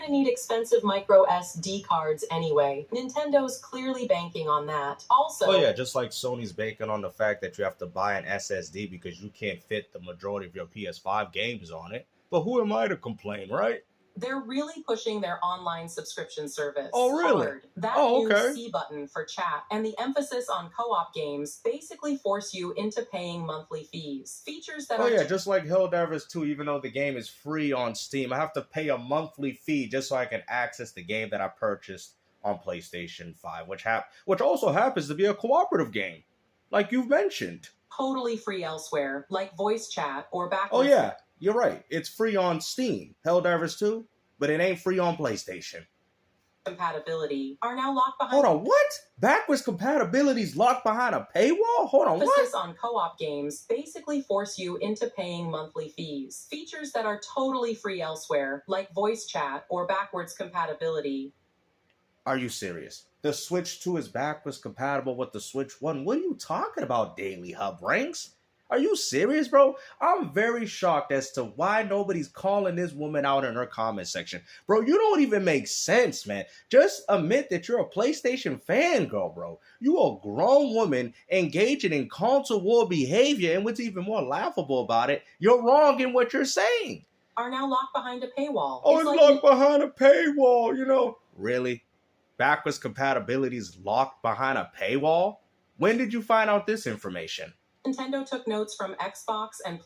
gonna need expensive micro SD cards anyway. Nintendo's clearly banking on that. Also, oh yeah, just like Sony's banking on the fact that you have to buy an SSD because you can't fit the majority of your PS5 games on it. But who am I to complain, right? they're really pushing their online subscription service Oh, really? hard. That Oh, new okay. C button for chat and the emphasis on co-op games basically force you into paying monthly fees. Features that Oh are yeah, just like Helldivers 2, even though the game is free on Steam, I have to pay a monthly fee just so I can access the game that I purchased on PlayStation 5, which also happens to be a cooperative game, like you've mentioned. totally free elsewhere, like voice chat or Oh backwards yeah, you're right. It's free on Steam, Helldivers 2, but it ain't free on PlayStation. compatibility, are now locked behind Hold on, what? Backwards compatibility's locked behind a paywall? Hold on, what? emphasis on co-op games basically force you into paying monthly fees. Features that are totally free elsewhere, like voice chat or backwards compatibility, Are you serious? The Switch 2 is backwards compatible with the Switch 1. What are you talking about, Daily Hub Ranks? Are you serious, bro? I'm very shocked as to why nobody's calling this woman out in her comment section. Bro, you don't even make sense, man. Just admit that you're a PlayStation fangirl, bro. You a grown woman engaging in console war behavior, and what's even more laughable about it, you're wrong in what you're saying. are now locked behind a paywall. Oh, it's locked behind a paywall, you know. Really? Backwards compatibility is locked behind a paywall? When did you find out this information? Nintendo took notes from Xbox and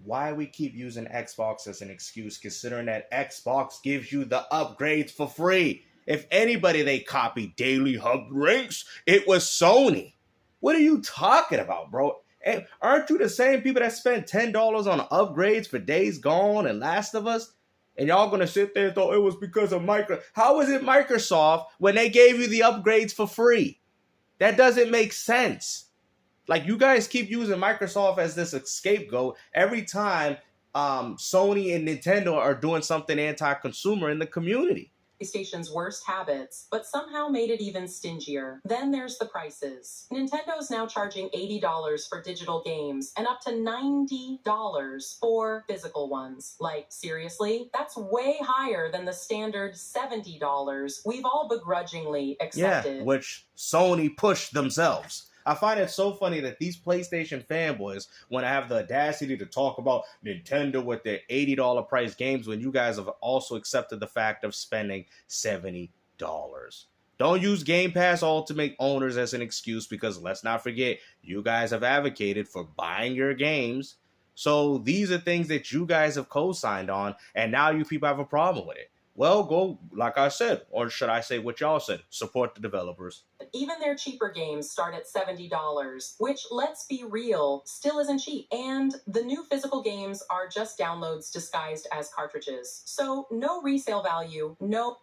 Why we keep using Xbox as an excuse, considering that Xbox gives you the upgrades for free? If anybody they copied Daily Hub Ranks, it was Sony. What are you talking about, bro? And aren't you the same people that spent $10 on upgrades for Days Gone and Last of Us? And y'all gonna sit there and thought it was because of Microsoft. How is it Microsoft when they gave you the upgrades for free? That doesn't make sense. Like, you guys keep using Microsoft as this scapegoat every time Sony and Nintendo are doing something anti-consumer in the community. PlayStation's worst habits, but somehow made it even stingier. Then there's the prices. Nintendo's now charging $80 for digital games and up to $90 for physical ones. Like, seriously? That's way higher than the standard $70 we've all begrudgingly accepted. Yeah, which Sony pushed themselves. I find it so funny that these PlayStation fanboys want to have the audacity to talk about Nintendo with their $80 price games when you guys have also accepted the fact of spending $70. Don't use Game Pass Ultimate owners as an excuse, because let's not forget, you guys have advocated for buying your games. So these are things that you guys have co-signed on, and now you people have a problem with it. Well, go, like I said, or should I say what y'all said, support the developers. Even their cheaper games start at $70, which, let's be real, still isn't cheap. And the new physical games are just downloads disguised as cartridges. So no resale value, no...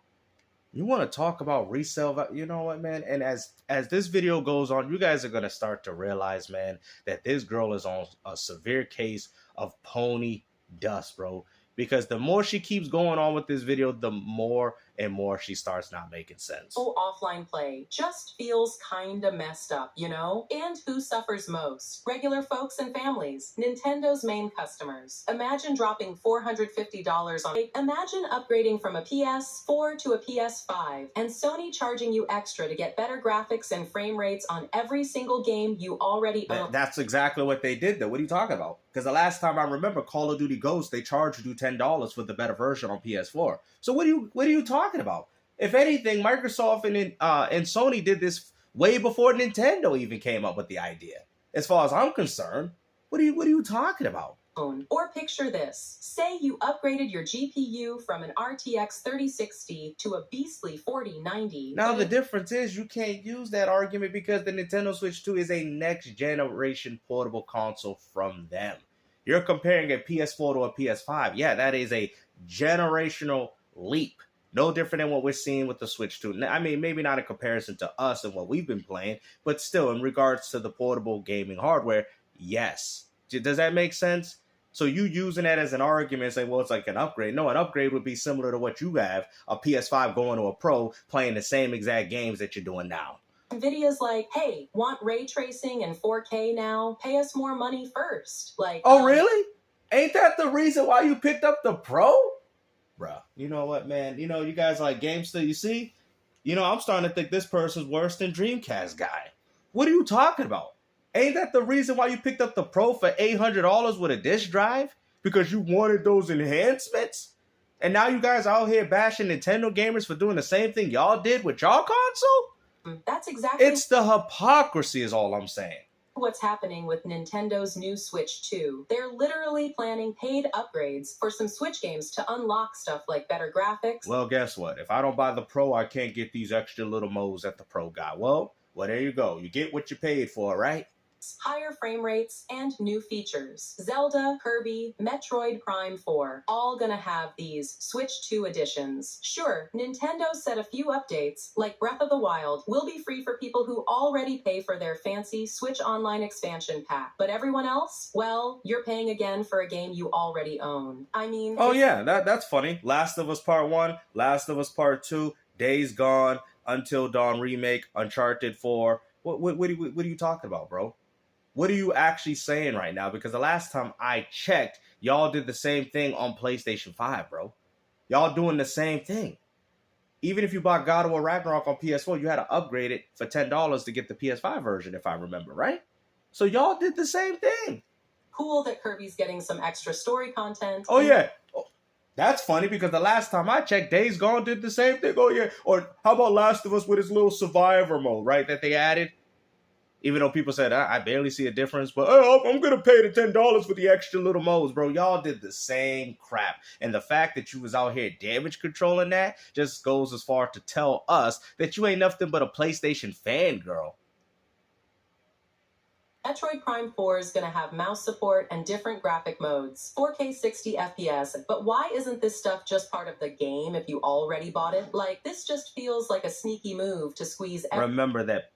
You want to talk about resale value? You know what, man? And as this video goes on, you guys are going to start to realize, man, that this girl is on a severe case of pony dust, bro. Because the more she keeps going on with this video, the more and more she starts not making sense. Offline play just feels kinda messed up, you know? And who suffers most? Regular folks and families, Nintendo's main customers. Imagine dropping $450 on... Imagine upgrading from a PS4 to a PS5, and Sony charging you extra to get better graphics and frame rates on every single game you already own. That's exactly what they did, though. What are you talking about? Because the last time I remember Call of Duty Ghost, they charged you $10 for the better version on PS4. So what are you talking about? If anything, Microsoft and Sony did this way before Nintendo even came up with the idea. As far as I'm concerned, what are you talking about? Or picture this. Say you upgraded your GPU from an RTX 3060 to a beastly 4090. Now the difference is you can't use that argument because the Nintendo Switch 2 is a next generation portable console from them. You're comparing a PS4 to a PS5. Yeah, that is a generational leap. No different than what we're seeing with the Switch 2. I mean, maybe not in comparison to us and what we've been playing, but still, in regards to the portable gaming hardware, yes. Does that make sense? So you using that as an argument, saying, well, it's like an upgrade. No, an upgrade would be similar to what you have, a PS5 going to a Pro, playing the same exact games that you're doing now. Nvidia's like, hey, want ray tracing and 4K now? Pay us more money first. Like, oh, really? Ain't that the reason why you picked up the Pro? Bruh. You know what, man? You know, you guys like GameStop, you see? You know, I'm starting to think this person's worse than Dreamcast guy. What are you talking about? Ain't that the reason why you picked up the Pro for $800 with a disk drive? Because you wanted those enhancements? And now you guys out here bashing Nintendo gamers for doing the same thing y'all did with y'all console? That's exactly... It's the hypocrisy is all I'm saying. What's happening with Nintendo's new Switch 2. They're literally planning paid upgrades for some Switch games to unlock stuff like better graphics. Well, guess what? If I don't buy the Pro, I can't get these extra little modes that the Pro got. Well, there you go. You get what you paid for, right? Higher frame rates, and new features. Zelda, Kirby, Metroid Prime 4, all gonna have these Switch 2 editions. Sure, Nintendo said a few updates, like Breath of the Wild, will be free for people who already pay for their fancy Switch Online expansion pack. But everyone else? Well, you're paying again for a game you already own. I mean... Oh yeah, that's funny. Last of Us Part 1, Last of Us Part 2, Days Gone, Until Dawn Remake, Uncharted 4. What are you talking about, bro? What are you actually saying right now? Because the last time I checked, y'all did the same thing on PlayStation 5, bro. Y'all doing the same thing. Even if you bought God of War Ragnarok on PS4, you had to upgrade it for $10 to get the PS5 version, if I remember, right? So y'all did the same thing. Cool that Kirby's getting some extra story content. Oh, yeah. That's funny because the last time I checked, Days Gone did the same thing. Oh, yeah. Or how about Last of Us with its little survivor mode, right, that they added? Even though people said, I barely see a difference, but I'm going to pay the $10 for the extra little modes, bro. Y'all did the same crap. And the fact that you was out here damage controlling that just goes as far to tell us that you ain't nothing but a PlayStation fangirl. Metroid Prime 4 is going to have mouse support and different graphic modes, 4K 60 FPS, but why isn't this stuff just part of the game if you already bought it? Like, this just feels like a sneaky move to squeeze... Remember that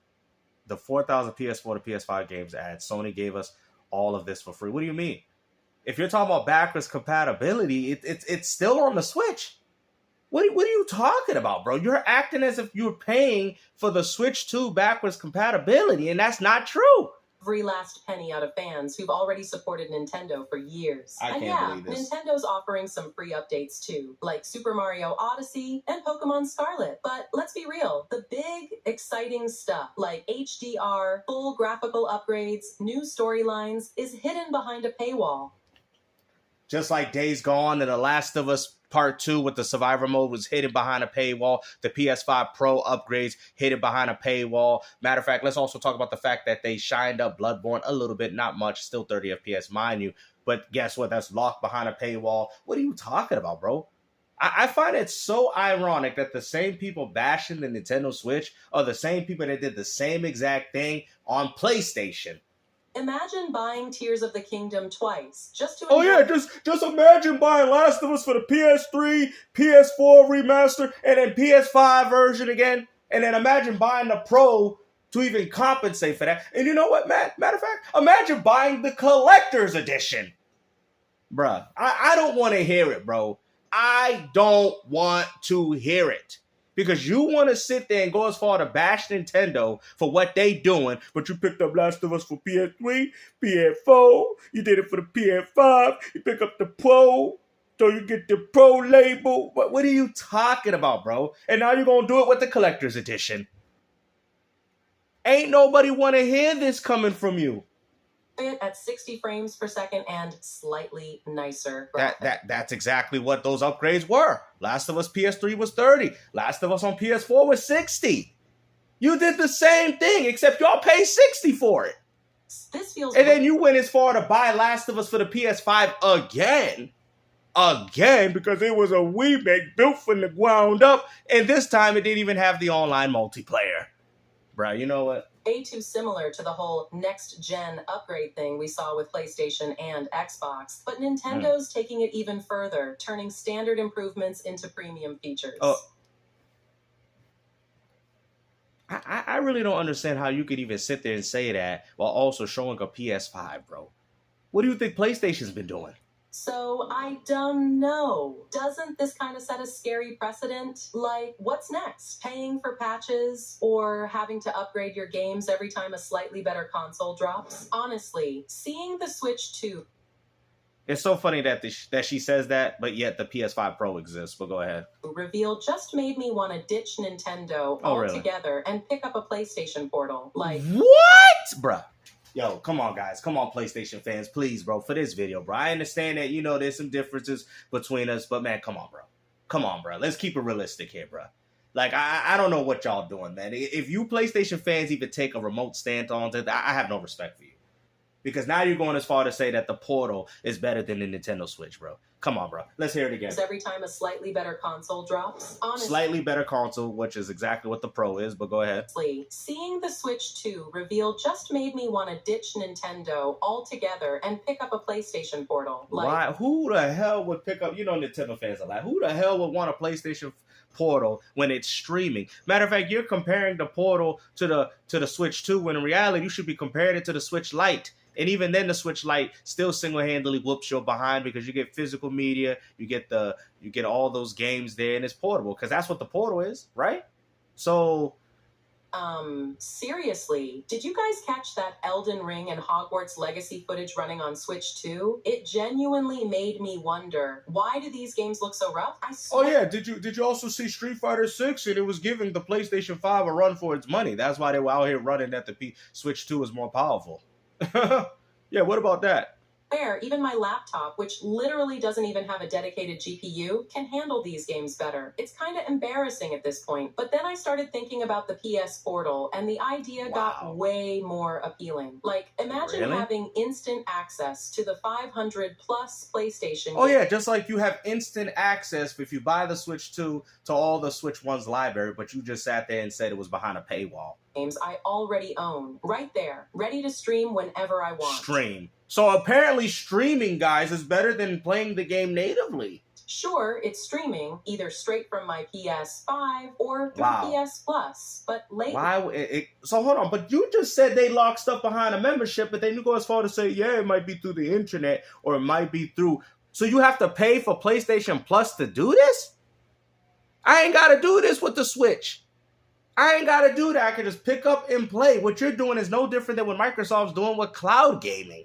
the 4,000 PS4 to PS5 games add, Sony gave us all of this for free. What do you mean? If you're talking about backwards compatibility, it's still on the Switch. What are you talking about, bro? You're acting as if you're paying for the Switch 2 backwards compatibility, and that's not true. Every last penny out of fans who've already supported Nintendo for years. I can't believe this. Nintendo's offering some free updates too, like Super Mario Odyssey and Pokemon Scarlet. But let's be real, the big, exciting stuff, like HDR, full graphical upgrades, new storylines, is hidden behind a paywall. Just like Days Gone and The Last of Us Part 2 with the survivor mode was hidden behind a paywall. The PS5 Pro upgrades hidden behind a paywall. Matter of fact, let's also talk about the fact that they shined up Bloodborne a little bit, not much, still 30 FPS, mind you. But guess what? That's locked behind a paywall. What are you talking about, bro? I find it so ironic that the same people bashing the Nintendo Switch are the same people that did the same exact thing on PlayStation. Imagine buying Tears of the Kingdom twice, just to... Oh yeah, just imagine buying Last of Us for the PS3, PS4 remaster, and then PS5 version again. And then imagine buying the Pro to even compensate for that. And you know what, matter of fact, imagine buying the collector's edition. Bruh, I don't want to hear it, bro. I don't want to hear it. Because you want to sit there and go as far to bash Nintendo for what they doing, but you picked up Last of Us for PS3, PS4, you did it for the PS5, you pick up the Pro, so you get the Pro label. What are you talking about, bro? And now you're going to do it with the collector's edition. Ain't nobody want to hear this coming from you. It at 60 frames per second and slightly nicer. That's exactly what those upgrades were. Last of Us PS3 was 30. Last of Us on PS4 was 60. You did the same thing, except y'all pay 60 for it. This feels... And then you went as far to buy Last of Us for the PS5 again, because it was a remake built from the ground up, and this time it didn't even have the online multiplayer. Bruh, you know what? Way too similar to the whole next-gen upgrade thing we saw with PlayStation and Xbox. But Nintendo's taking it even further, turning standard improvements into premium features. I really don't understand how you could even sit there and say that while also showing a PS5, bro. What do you think PlayStation's been doing? So, I don't know. Doesn't this kind of set a scary precedent? Like, what's next? Paying for patches or having to upgrade your games every time a slightly better console drops? Honestly, seeing the Switch 2 It's so funny that that she says that, but yet the PS5 Pro exists. But go ahead. Reveal just made me want to ditch Nintendo altogether and pick up a PlayStation Portal. Like, what? Bruh. Yo, come on, guys. Come on, PlayStation fans. Please, bro, for this video, bro. I understand that, there's some differences between us, but, man, come on, bro. Come on, bro. Let's keep it realistic here, bro. Like, I don't know what y'all doing, man. If you PlayStation fans even take a remote stand on it, I have no respect for you. Because now you're going as far to say that the Portal is better than the Nintendo Switch, bro. Come on, bro. Let's hear it again. Every time a slightly better console drops. Honestly, slightly better console, which is exactly what the Pro is, but go ahead. Seeing the Switch 2 reveal just made me want to ditch Nintendo altogether and pick up a PlayStation Portal. Like, why? Who the hell would pick up, Nintendo fans are like, who the hell would want a PlayStation Portal when it's streaming? Matter of fact, you're comparing the Portal to the Switch 2, when in reality, you should be comparing it to the Switch Lite. And even then, the Switch Lite still single-handedly whoops your behind because you get physical media, you get all those games there, and it's portable because that's what the Portal is, right? So, seriously, did you guys catch that Elden Ring and Hogwarts Legacy footage running on Switch 2? It genuinely made me wonder, why do these games look so rough? I swear. Oh yeah, did you also see Street Fighter 6? And it was giving the PlayStation 5 a run for its money. That's why they were out here running that the Switch 2 is more powerful. Yeah, what about that? Where even my laptop, which literally doesn't even have a dedicated GPU, can handle these games better. It's kind of embarrassing at this point. But then I started thinking about the PS Portal, and the idea got way more appealing. Like, imagine having instant access to the 500 plus PlayStation. Oh yeah, just like you have instant access if you buy the Switch 2 to all the Switch 1's library, but you just sat there and said it was behind a paywall. Games I already own, right there, ready to stream whenever I want. Stream. So apparently streaming, guys, is better than playing the game natively. Sure, it's streaming, either straight from my PS5 or through PS Plus, but lately... So hold on, but you just said they lock stuff behind a membership, but then you go as far to say, yeah, it might be through the internet, or it might be through... So you have to pay for PlayStation Plus to do this? I ain't got to do this with the Switch. I ain't got to do that. I can just pick up and play. What you're doing is no different than what Microsoft's doing with cloud gaming.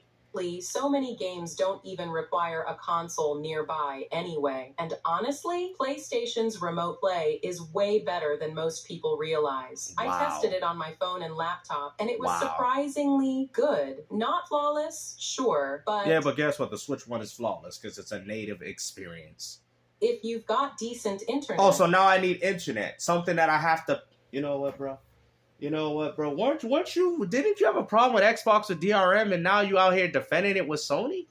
So many games don't even require a console nearby anyway. And honestly, PlayStation's Remote Play is way better than most people realize. Wow. I tested it on my phone and laptop, and it was surprisingly good. Not flawless, sure, but... Yeah, but guess what? The Switch 1 is flawless because it's a native experience. If you've got decent internet... Oh, so now I need internet. Something that I have to... You know what, bro? Didn't you have a problem with Xbox with DRM and now you out here defending it with Sony?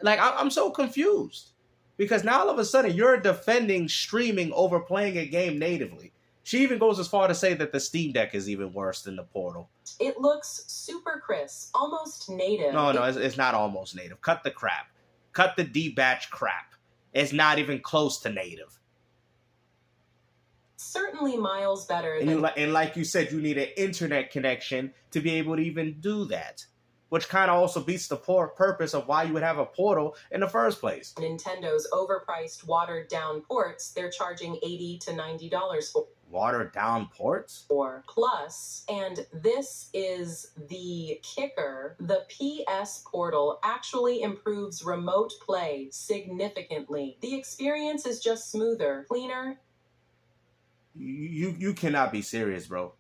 Like, I'm so confused. Because now all of a sudden you're defending streaming over playing a game natively. She even goes as far to say that the Steam Deck is even worse than the Portal. It looks super crisp, almost native. No, it's not almost native. Cut the crap. Cut the D-batch crap. It's not even close to native. Certainly miles better than... And like you said, you need an internet connection to be able to even do that. Which kind of also beats the purpose of why you would have a Portal in the first place. Nintendo's overpriced, watered-down ports, they're charging $80 to $90 for. Watered-down ports? Plus, and this is the kicker, the PS Portal actually improves remote play significantly. The experience is just smoother, cleaner. You cannot be serious, bro.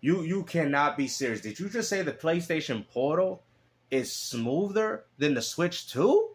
You cannot be serious. Did you just say the PlayStation Portal is smoother than the Switch 2?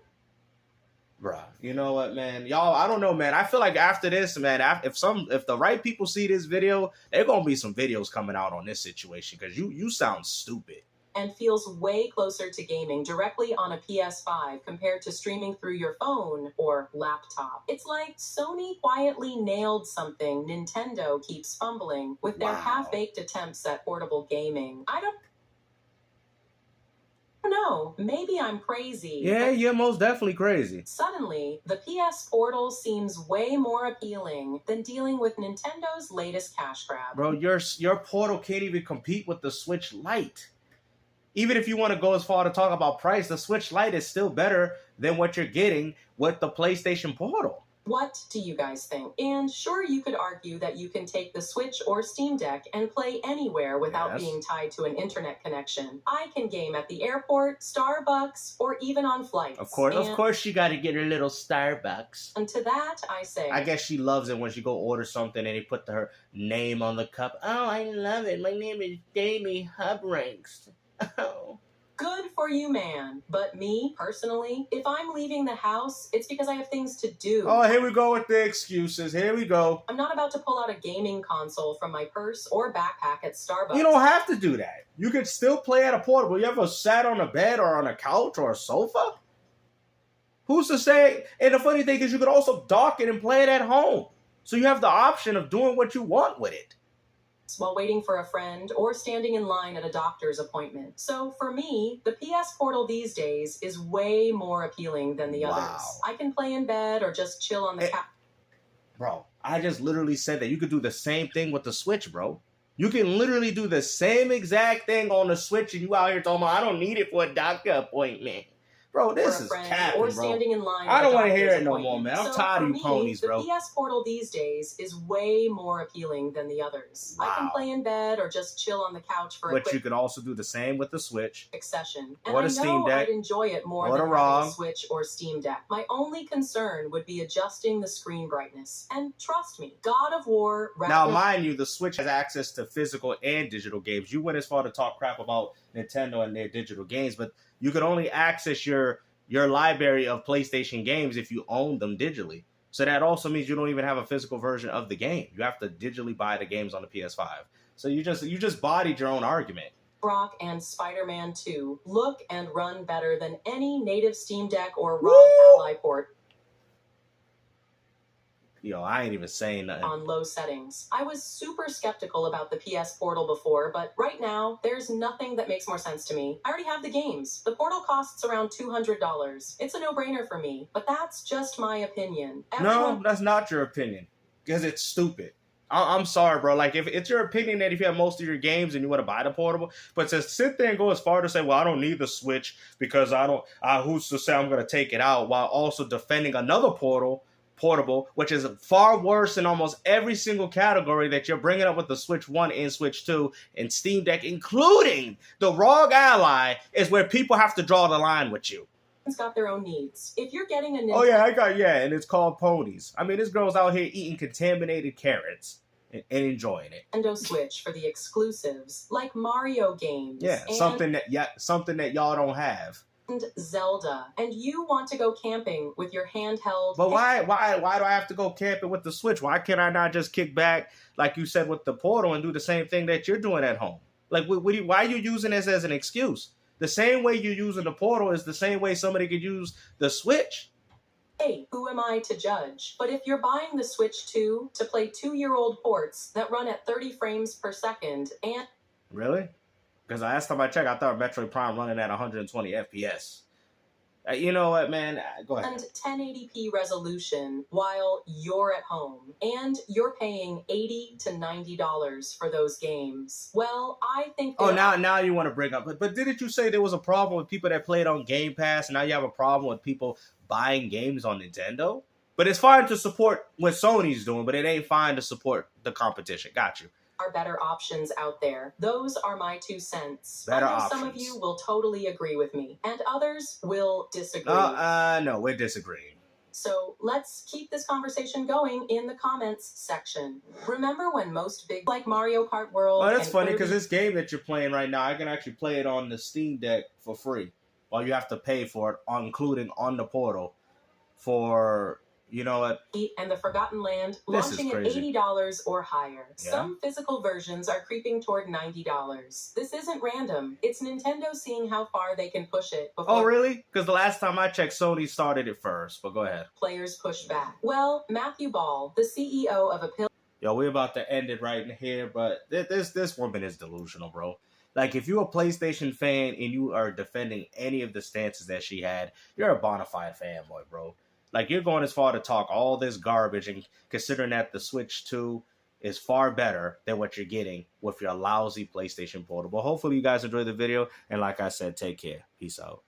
Bruh, you know what, man? Y'all, I don't know, man. I feel like after this, man, if the right people see this video, there gonna be some videos coming out on this situation because you sound stupid. And feels way closer to gaming directly on a PS5 compared to streaming through your phone or laptop. It's like Sony quietly nailed something Nintendo keeps fumbling with their half-baked attempts at portable gaming. I don't know. Maybe I'm crazy. Yeah, you're most definitely crazy. Suddenly, the PS Portal seems way more appealing than dealing with Nintendo's latest cash grab. Bro, your Portal can't even compete with the Switch Lite. Even if you want to go as far to talk about price, the Switch Lite is still better than what you're getting with the PlayStation Portal. What do you guys think? And sure, you could argue that you can take the Switch or Steam Deck and play anywhere without being tied to an internet connection. I can game at the airport, Starbucks, or even on flights. Of course, she got to get her little Starbucks. And to that, I say, I guess she loves it when she go order something and they put her name on the cup. Oh, I love it. My name is Jamie HUBRANX. Oh. Good for you, man. But me, personally, if I'm leaving the house, it's because I have things to do. Oh, here we go with the excuses. Here we go. I'm not about to pull out a gaming console from my purse or backpack at Starbucks. You don't have to do that. You can still play at a portable. You ever sat on a bed or on a couch or a sofa? Who's to say? And the funny thing is you could also dock it and play it at home. So you have the option of doing what you want with it. While waiting for a friend or standing in line at a doctor's appointment. So for me, the PS Portal these days is way more appealing than the others. I can play in bed or just chill on the couch. Bro, I just literally said that you could do the same thing with the Switch, bro. You can literally do the same exact thing on the Switch and you out here talking about, I don't need it for a doctor appointment. Bro, this is capping, or bro. standing in line I don't want to hear it no more, man. I'm tired of you ponies, bro. The PS Portal these days is way more appealing than the others. I can play in bed or just chill on the couch for a quick... But you could also do the same with the Switch. ...session. And or the I Steam know Deck. I'd enjoy it more than having a Switch or Steam Deck. My only concern would be adjusting the screen brightness. And trust me, God of War... Now, mind you, the Switch has access to physical and digital games. You went as far to talk crap about Nintendo and their digital games, but you could only access your library of PlayStation games if you own them digitally. So that also means you don't even have a physical version of the game. You have to digitally buy the games on the PS5. So you just bodied your own argument. Rock and Spider-Man 2 look and run better than any native Steam Deck or ROG Ally port. Yo, I ain't even saying nothing. On low settings. I was super skeptical about the PS Portal before, but right now, there's nothing that makes more sense to me. I already have the games. The Portal costs around $200. It's a no-brainer for me, but that's just my opinion. No, that's not your opinion, because it's stupid. I'm sorry, bro. Like, if it's your opinion that if you have most of your games and you want to buy the portable, but to sit there and go as far to say, well, I don't need the Switch because who's to say I'm going to take it out, while also defending another portable, which is far worse in almost every single category that you're bringing up with the Switch 1 and Switch 2 and Steam Deck, including the ROG Ally, is where people have to draw the line with you. It's got their own needs. If you're getting a Nintendo... Oh, yeah, and it's called ponies. I mean, this girl's out here eating contaminated carrots and enjoying it. Nintendo Switch for the exclusives, like Mario games. Yeah, something that y'all don't have. And Zelda, and you want to go camping with your handheld... But why do I have to go camping with the Switch? Why can't I not just kick back, like you said, with the Portal and do the same thing that you're doing at home? Like, why are you using this as an excuse? The same way you're using the Portal is the same way somebody could use the Switch. Hey, who am I to judge? But if you're buying the Switch 2 to play 2-year-old ports that run at 30 frames per second and... Really? Because last time I checked, I thought Metroid Prime running at 120 FPS. You know what, man? Go ahead. And 1080p resolution while you're at home. And you're paying $80 to $90 for those games. Well, I think... Oh, now you want to bring up... But didn't you say there was a problem with people that played on Game Pass, and now you have a problem with people buying games on Nintendo? But it's fine to support what Sony's doing, but it ain't fine to support the competition. Got you. Are better options out there. Those are my 2 cents. Better I know options. Some of you will totally agree with me, and others will disagree. No, we're disagreeing. So let's keep this conversation going in the comments section. Remember when most big, like Mario Kart World... Well, that's funny, because this game that you're playing right now, I can actually play it on the Steam Deck for free, while you have to pay for it, including on the Portal, for... You know what? And the Forgotten Land launching at $80 or higher. Yeah. Some physical versions are creeping toward $90. This isn't random. It's Nintendo seeing how far they can push it before... Oh, really? Because the last time I checked, Sony started it first. But go ahead. Players push back. Well, Matthew Ball, the CEO of a... Yo, we're about to end it right in here, but this woman is delusional, bro. Like, if you're a PlayStation fan and you are defending any of the stances that she had, you're a bona fide fanboy, bro. Like, you're going as far to talk all this garbage, and considering that the Switch 2 is far better than what you're getting with your lousy PlayStation Portable. Hopefully you guys enjoyed the video, and like I said, take care. Peace out.